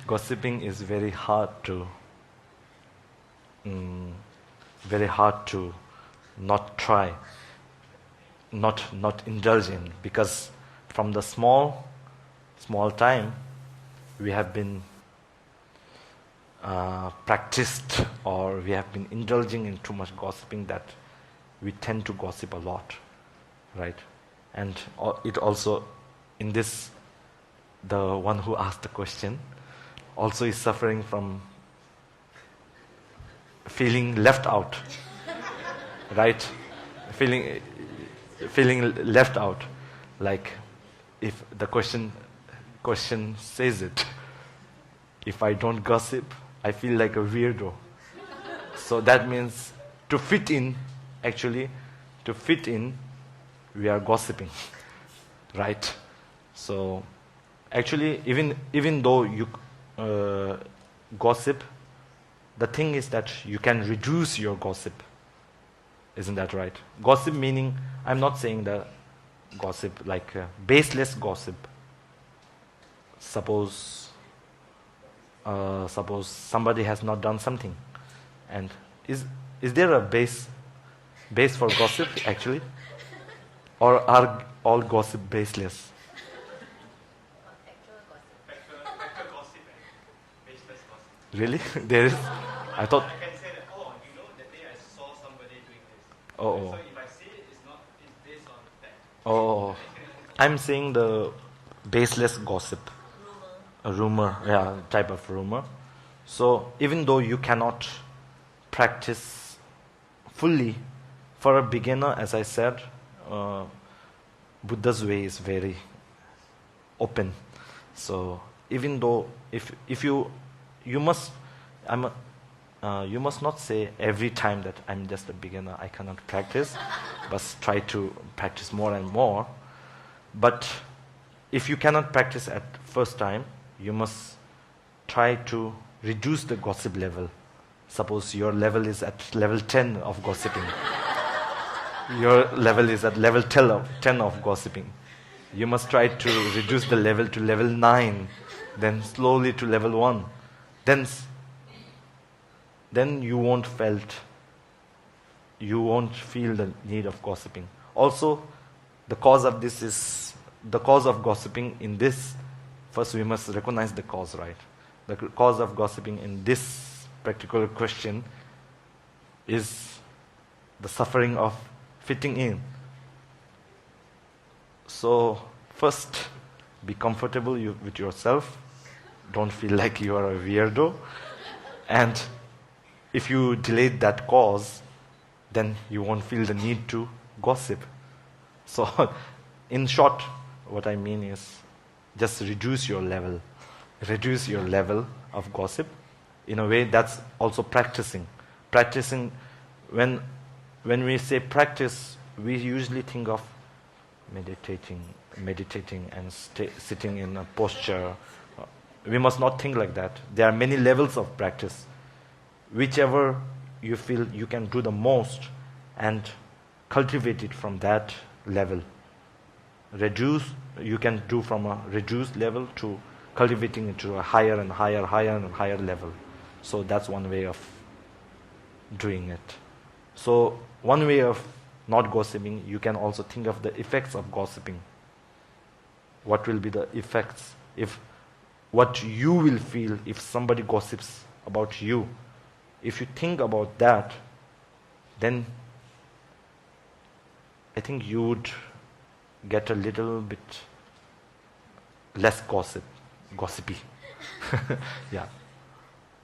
Gossiping is mm, very hard to not try, not indulge in, because from the small time we have been practiced, or we have been indulging in too much gossiping, that we tend to gossip a lot, right? And it also, in this, the one who asked the question also is suffering from feeling left out, right? Feeling left out, like if the question says it, if I don't gossip, I feel like a weirdo. So that means to fit in, we are gossiping, right? So actually, even though you gossip, the thing is that you can reduce your gossip. Isn't that right? Gossip meaning, I'm not saying the gossip like baseless gossip. Suppose somebody has not done something, and is there a base for gossip actually, or are all gossip baseless? Factual gossip and baseless gossip. Really? There is. I thought. I can say that, that day I saw somebody doing this. Oh. So if I see it, it's based on fact. Oh. I'm saying the baseless gossip. A rumor, yeah, type of rumor. So even though you cannot practice fully, for a beginner, as I said, Buddha's way is very open. So even though if you must you must not say every time that I'm just a beginner, I cannot practice, but try to practice more and more. But if you cannot practice at first time, you must try to reduce the gossip level. Suppose your level is at level 10 of gossiping. Your level is at level 10 of gossiping. You must try to reduce the level to level 9, then slowly to level 1. Then you won't feel the need of gossiping. Also, the cause of gossiping in this, first we must recognize the cause, right? The cause of gossiping in this particular question is the suffering of fitting in. So first, be comfortable with yourself. Don't feel like you are a weirdo. And if you delete that cause, then you won't feel the need to gossip. So in short, what I mean is just reduce your level of gossip. In a way, that's also practicing. When we say practice, we usually think of meditating and sitting in a posture. We must not think like that. There are many levels of practice. Whichever you feel you can do the most, and cultivate it from that level. You can do from a reduced level to cultivating it to a higher and higher level. So that's one way of doing it. So one way of not gossiping, you can also think of the effects of gossiping. What will be the effects? What you will feel if somebody gossips about you. If you think about that, then I think you would get a little bit less gossipy. Yeah.